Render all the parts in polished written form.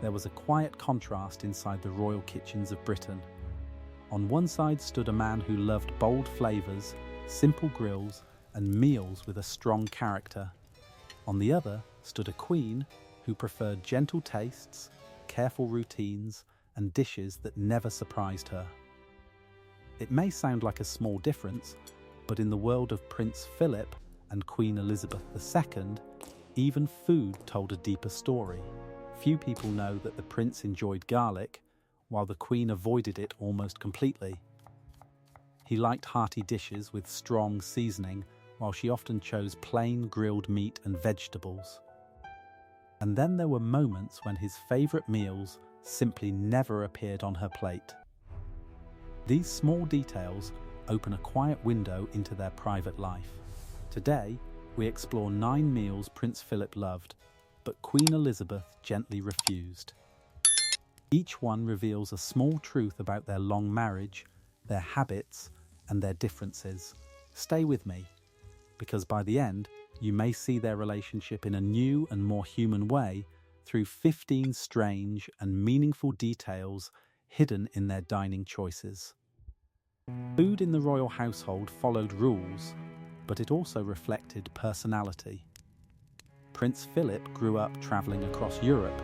there was a quiet contrast inside the royal kitchens of Britain. On one side stood a man who loved bold flavours, simple grills, and meals with a strong character. On the other stood a queen who preferred gentle tastes, careful routines, and dishes that never surprised her. It may sound like a small difference, but in the world of Prince Philip and Queen Elizabeth II, even food told a deeper story. Few people know that the prince enjoyed garlic, while the queen avoided it almost completely. He liked hearty dishes with strong seasoning, while she often chose plain grilled meat and vegetables. And then there were moments when his favourite meals simply never appeared on her plate. These small details open a quiet window into their private life. Today, we explore 9 meals Prince Philip loved, but Queen Elizabeth gently refused. Each one reveals a small truth about their long marriage, their habits, and their differences. Stay with me, because by the end, you may see their relationship in a new and more human way through 15 strange and meaningful details hidden in their dining choices. Food in the royal household followed rules, but it also reflected personality. Prince Philip grew up travelling across Europe.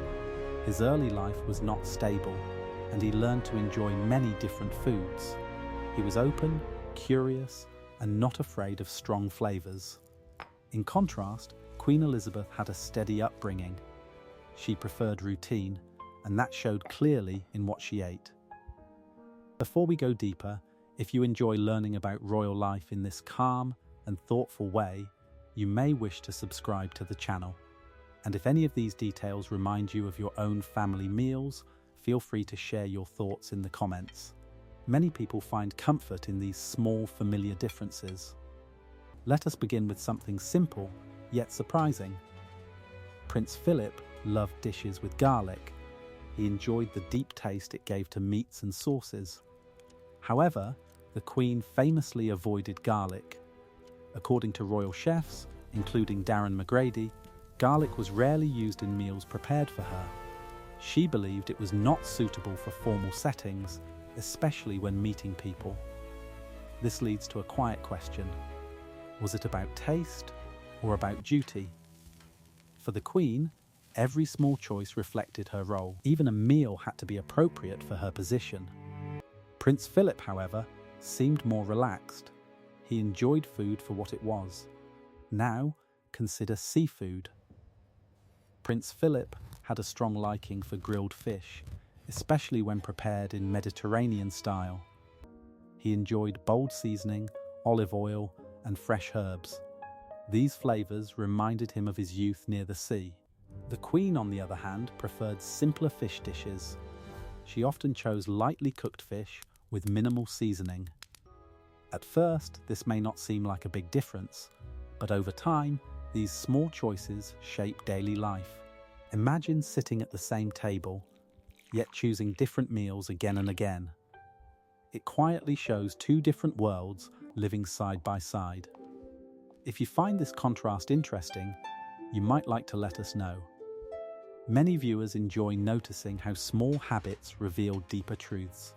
His early life was not stable, and he learned to enjoy many different foods. He was open, curious, and not afraid of strong flavours. In contrast, Queen Elizabeth had a steady upbringing. She preferred routine, and that showed clearly in what she ate. Before we go deeper, if you enjoy learning about royal life in this calm and thoughtful way, you may wish to subscribe to the channel. And if any of these details remind you of your own family meals, feel free to share your thoughts in the comments. Many people find comfort in these small, familiar differences. Let us begin with something simple, yet surprising. Prince Philip loved dishes with garlic. He enjoyed the deep taste it gave to meats and sauces. However, the Queen famously avoided garlic. According to royal chefs, including Darren McGrady, garlic was rarely used in meals prepared for her. She believed it was not suitable for formal settings, especially when meeting people. This leads to a quiet question. Was it about taste or about duty? For the Queen, every small choice reflected her role. Even a meal had to be appropriate for her position. Prince Philip, however, seemed more relaxed. He enjoyed food for what it was. Now, consider seafood. Prince Philip had a strong liking for grilled fish, especially when prepared in Mediterranean style. He enjoyed bold seasoning, olive oil, and fresh herbs. These flavours reminded him of his youth near the sea. The Queen, on the other hand, preferred simpler fish dishes. She often chose lightly cooked fish with minimal seasoning. At first, this may not seem like a big difference, but over time, these small choices shape daily life. Imagine sitting at the same table, yet choosing different meals again and again. It quietly shows 2 different worlds living side by side. If you find this contrast interesting, you might like to let us know. Many viewers enjoy noticing how small habits reveal deeper truths.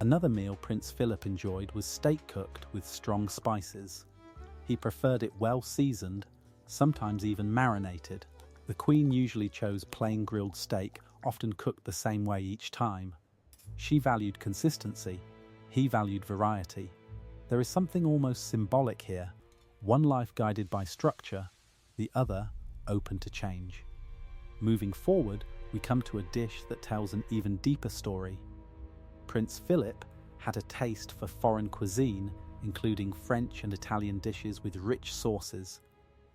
Another meal Prince Philip enjoyed was steak cooked with strong spices. He preferred it well seasoned, sometimes even marinated. The Queen usually chose plain grilled steak, often cooked the same way each time. She valued consistency. He valued variety. There is something almost symbolic here. One life guided by structure, the other open to change. Moving forward, we come to a dish that tells an even deeper story. Prince Philip had a taste for foreign cuisine, including French and Italian dishes with rich sauces.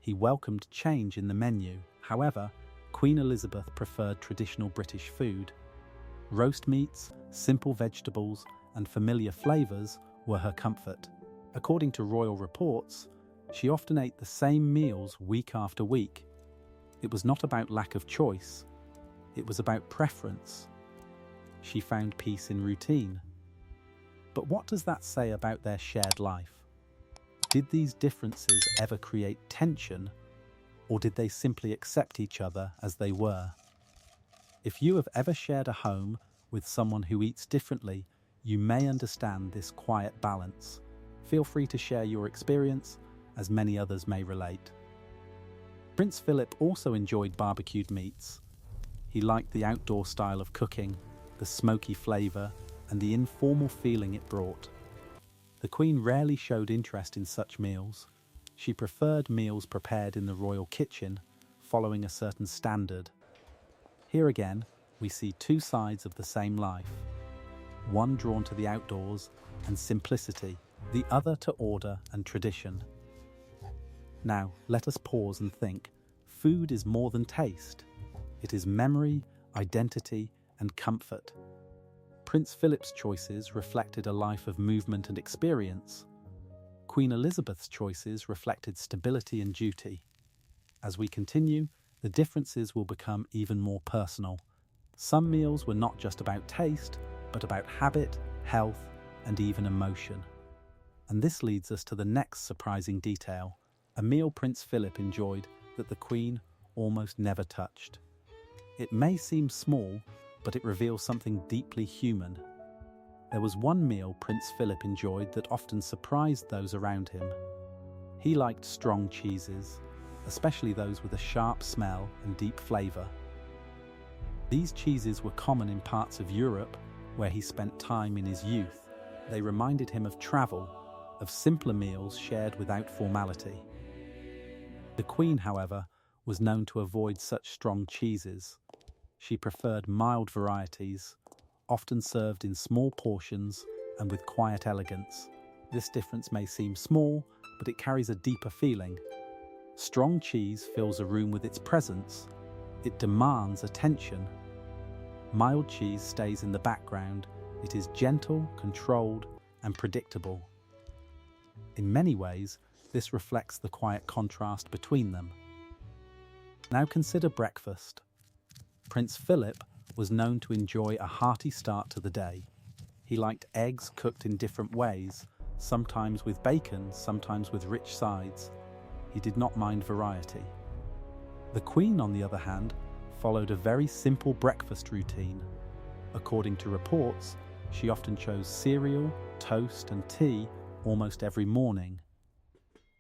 He welcomed change in the menu. However, Queen Elizabeth preferred traditional British food. Roast meats, simple vegetables, and familiar flavours were her comfort. According to royal reports, she often ate the same meals week after week. It was not about lack of choice, it was about preference. She found peace in routine. But what does that say about their shared life? Did these differences ever create tension, or did they simply accept each other as they were? If you have ever shared a home with someone who eats differently, you may understand this quiet balance. Feel free to share your experience, as many others may relate. Prince Philip also enjoyed barbecued meats. He liked the outdoor style of cooking, the smoky flavour, and the informal feeling it brought. The Queen rarely showed interest in such meals. She preferred meals prepared in the royal kitchen, following a certain standard. Here again, we see two sides of the same life. One drawn to the outdoors and simplicity, the other to order and tradition. Now, let us pause and think. Food is more than taste. It is memory, identity, and comfort. Prince Philip's choices reflected a life of movement and experience. Queen Elizabeth's choices reflected stability and duty. As we continue, the differences will become even more personal. Some meals were not just about taste, but about habit, health, and even emotion. And this leads us to the next surprising detail, a meal Prince Philip enjoyed that the Queen almost never touched. It may seem small, but it reveals something deeply human. There was one meal Prince Philip enjoyed that often surprised those around him. He liked strong cheeses, especially those with a sharp smell and deep flavour. These cheeses were common in parts of Europe where he spent time in his youth. They reminded him of travel, of simpler meals shared without formality. The Queen, however, was known to avoid such strong cheeses. She preferred mild varieties, often served in small portions and with quiet elegance. This difference may seem small, but it carries a deeper feeling. Strong cheese fills a room with its presence. It demands attention. Mild cheese stays in the background. It is gentle, controlled, and predictable. In many ways, this reflects the quiet contrast between them. Now consider breakfast. Prince Philip was known to enjoy a hearty start to the day. He liked eggs cooked in different ways, sometimes with bacon, sometimes with rich sides. He did not mind variety. The Queen, on the other hand, followed a very simple breakfast routine. According to reports, she often chose cereal, toast, and tea almost every morning.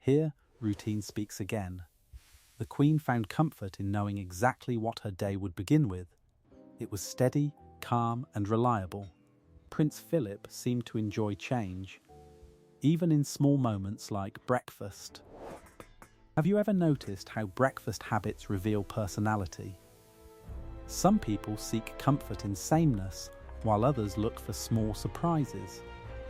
Here, routine speaks again. The Queen found comfort in knowing exactly what her day would begin with. It was steady, calm, and reliable. Prince Philip seemed to enjoy change, even in small moments like breakfast. Have you ever noticed how breakfast habits reveal personality? Some people seek comfort in sameness, while others look for small surprises.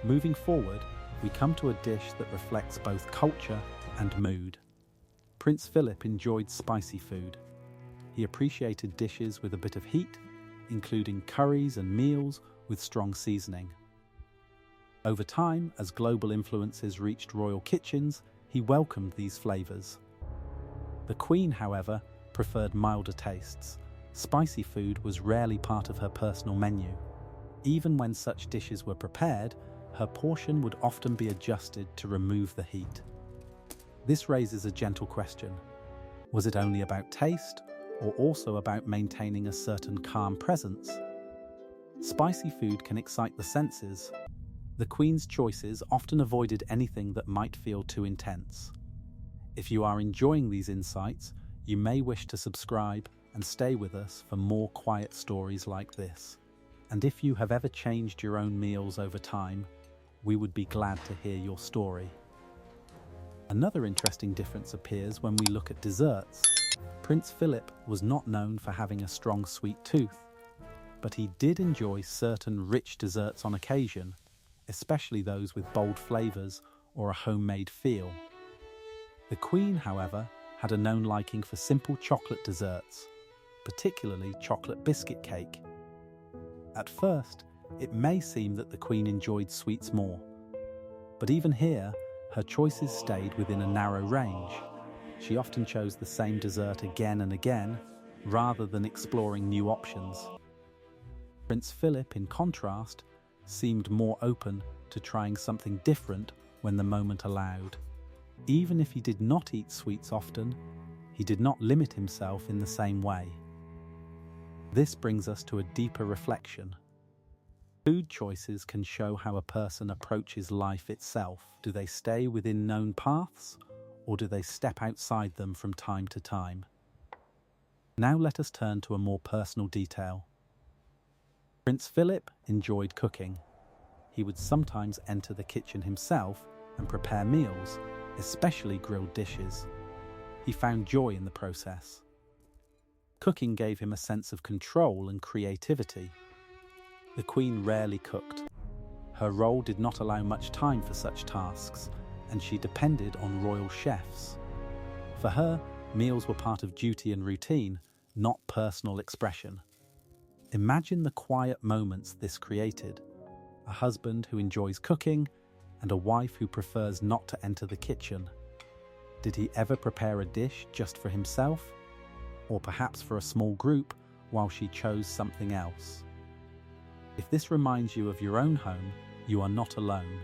Moving forward, we come to a dish that reflects both culture and mood. Prince Philip enjoyed spicy food. He appreciated dishes with a bit of heat, including curries and meals with strong seasoning. Over time, as global influences reached royal kitchens, he welcomed these flavours. The Queen, however, preferred milder tastes. Spicy food was rarely part of her personal menu. Even when such dishes were prepared, her portion would often be adjusted to remove the heat. This raises a gentle question. Was it only about taste, or also about maintaining a certain calm presence? Spicy food can excite the senses. The Queen's choices often avoided anything that might feel too intense. If you are enjoying these insights, you may wish to subscribe and stay with us for more quiet stories like this. And if you have ever changed your own meals over time, we would be glad to hear your story. Another interesting difference appears when we look at desserts. Prince Philip was not known for having a strong sweet tooth, but he did enjoy certain rich desserts on occasion, especially those with bold flavours or a homemade feel. The Queen, however, had a known liking for simple chocolate desserts, particularly chocolate biscuit cake. At first, it may seem that the Queen enjoyed sweets more, but even here, her choices stayed within a narrow range. She often chose the same dessert again and again, rather than exploring new options. Prince Philip, in contrast, seemed more open to trying something different when the moment allowed. Even if he did not eat sweets often, he did not limit himself in the same way. This brings us to a deeper reflection. Food choices can show how a person approaches life itself. Do they stay within known paths, or do they step outside them from time to time? Now let us turn to a more personal detail. Prince Philip enjoyed cooking. He would sometimes enter the kitchen himself and prepare meals, especially grilled dishes. He found joy in the process. Cooking gave him a sense of control and creativity. The Queen rarely cooked. Her role did not allow much time for such tasks, and she depended on royal chefs. For her, meals were part of duty and routine, not personal expression. Imagine the quiet moments this created. A husband who enjoys cooking and a wife who prefers not to enter the kitchen. Did he ever prepare a dish just for himself? Or perhaps for a small group while she chose something else? If this reminds you of your own home, you are not alone.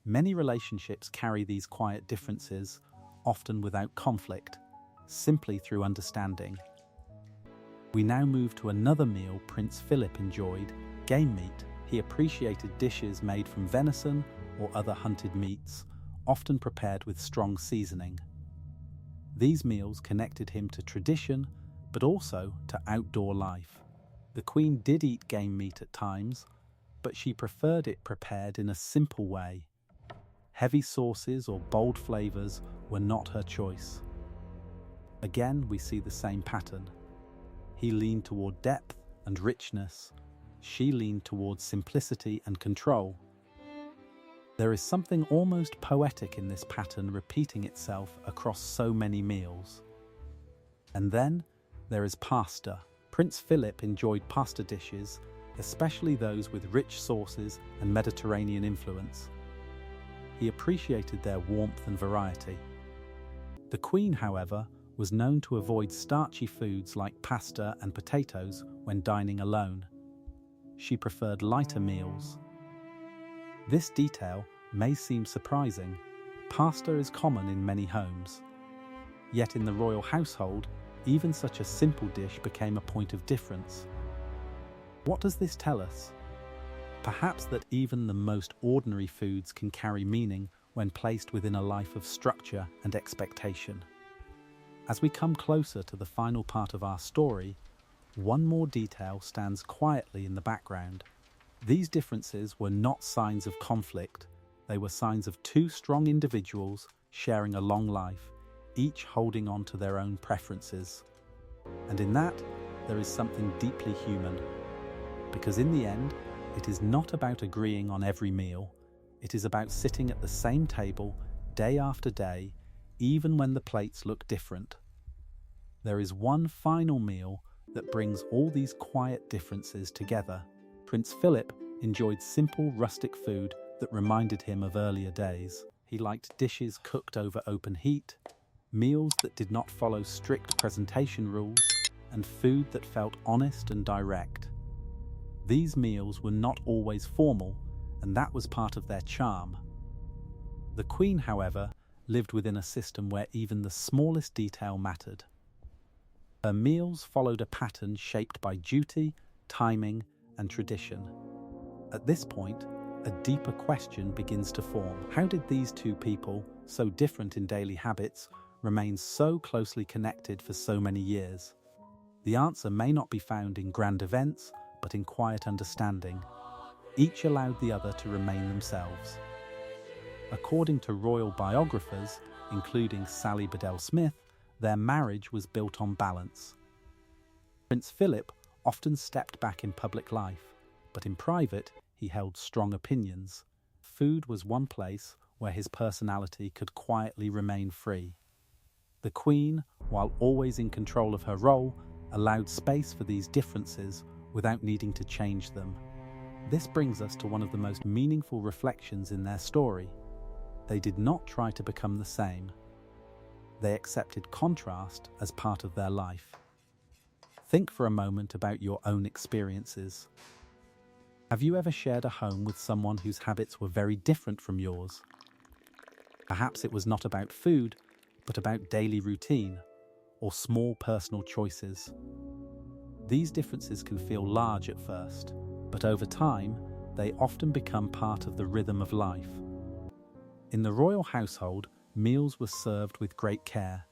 Many relationships carry these quiet differences, often without conflict, simply through understanding. We now move to another meal Prince Philip enjoyed, game meat. He appreciated dishes made from venison or other hunted meats, often prepared with strong seasoning. These meals connected him to tradition, but also to outdoor life. The Queen did eat game meat at times, but she preferred it prepared in a simple way. Heavy sauces or bold flavors were not her choice. Again, we see the same pattern. He leaned toward depth and richness. She leaned towards simplicity and control. There is something almost poetic in this pattern repeating itself across so many meals. And then there is pasta. Prince Philip enjoyed pasta dishes, especially those with rich sauces and Mediterranean influence. He appreciated their warmth and variety. The Queen, however, was known to avoid starchy foods like pasta and potatoes when dining alone. She preferred lighter meals. This detail may seem surprising. Pasta is common in many homes. Yet in the royal household, even such a simple dish became a point of difference. What does this tell us? Perhaps that even the most ordinary foods can carry meaning when placed within a life of structure and expectation. As we come closer to the final part of our story, one more detail stands quietly in the background. These differences were not signs of conflict. They were signs of two strong individuals sharing a long life, each holding on to their own preferences. And in that, there is something deeply human. Because in the end, it is not about agreeing on every meal. It is about sitting at the same table day after day, even when the plates look different. There is one final meal that brings all these quiet differences together. Prince Philip enjoyed simple, rustic food that reminded him of earlier days. He liked dishes cooked over open heat, meals that did not follow strict presentation rules, and food that felt honest and direct. These meals were not always formal, and that was part of their charm. The Queen, however, lived within a system where even the smallest detail mattered. Her meals followed a pattern shaped by duty, timing, and tradition. At this point, a deeper question begins to form. How did these two people, so different in daily habits, remain so closely connected for so many years? The answer may not be found in grand events, but in quiet understanding. Each allowed the other to remain themselves. According to royal biographers, including Sally Bedell Smith, their marriage was built on balance. Prince Philip often stepped back in public life, but in private, he held strong opinions. Food was one place where his personality could quietly remain free. The Queen, while always in control of her role, allowed space for these differences without needing to change them. This brings us to one of the most meaningful reflections in their story. They did not try to become the same. They accepted contrast as part of their life. Think for a moment about your own experiences. Have you ever shared a home with someone whose habits were very different from yours? Perhaps it was not about food, but about daily routine or small personal choices. These differences can feel large at first, but over time, they often become part of the rhythm of life. In the royal household, meals were served with great care,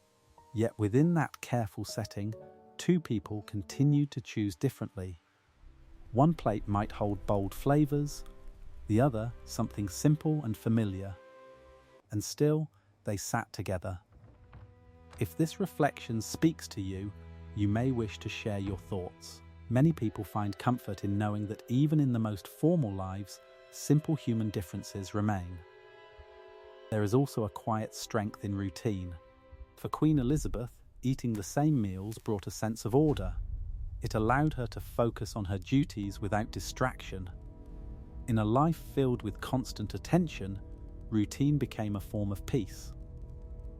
yet within that careful setting, two people continued to choose differently. One plate might hold bold flavors, the other something simple and familiar. And still, they sat together. If this reflection speaks to you, you may wish to share your thoughts. Many people find comfort in knowing that even in the most formal lives, simple human differences remain. There is also a quiet strength in routine. For Queen Elizabeth, eating the same meals brought a sense of order. It allowed her to focus on her duties without distraction. In a life filled with constant attention, routine became a form of peace.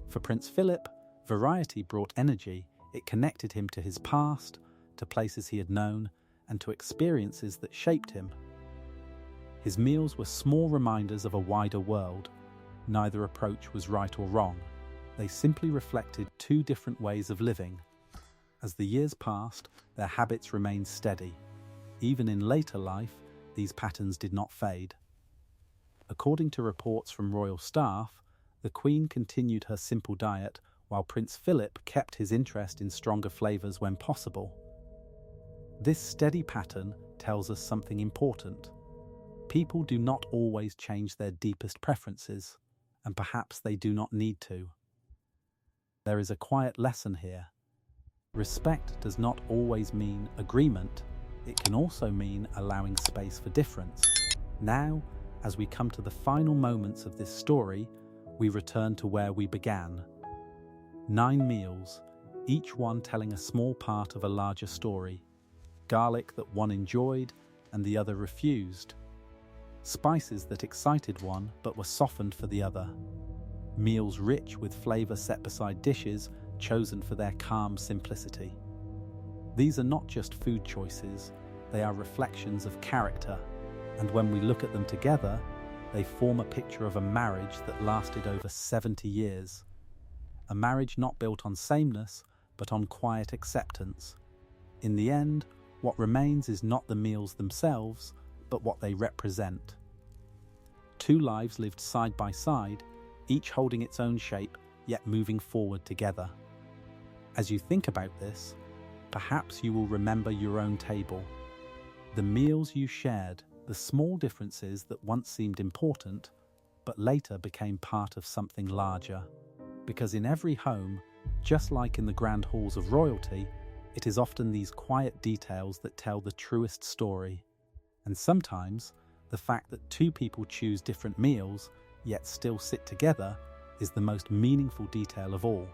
For Prince Philip, variety brought energy. It connected him to his past, to places he had known, and to experiences that shaped him. His meals were small reminders of a wider world. Neither approach was right or wrong. They simply reflected two different ways of living. As the years passed, their habits remained steady. Even in later life, these patterns did not fade. According to reports from royal staff, the Queen continued her simple diet, while Prince Philip kept his interest in stronger flavors when possible. This steady pattern tells us something important. People do not always change their deepest preferences, and perhaps they do not need to. There is a quiet lesson here. Respect does not always mean agreement. It can also mean allowing space for difference. Now, as we come to the final moments of this story, we return to where we began. 9 meals, each one telling a small part of a larger story. Garlic that one enjoyed and the other refused. Spices that excited one but were softened for the other. Meals rich with flavor set beside dishes chosen for their calm simplicity. These are not just food choices, they are reflections of character, and when we look at them together, they form a picture of a marriage that lasted over 70 years. A marriage not built on sameness, but on quiet acceptance. In the end, what remains is not the meals themselves, but what they represent. 2 lives lived side by side, each holding its own shape, yet moving forward together. As you think about this, perhaps you will remember your own table. The meals you shared, the small differences that once seemed important, but later became part of something larger. Because in every home, just like in the grand halls of royalty, it is often these quiet details that tell the truest story. And sometimes, the fact that 2 people choose different meals, yet still sit together, is the most meaningful detail of all.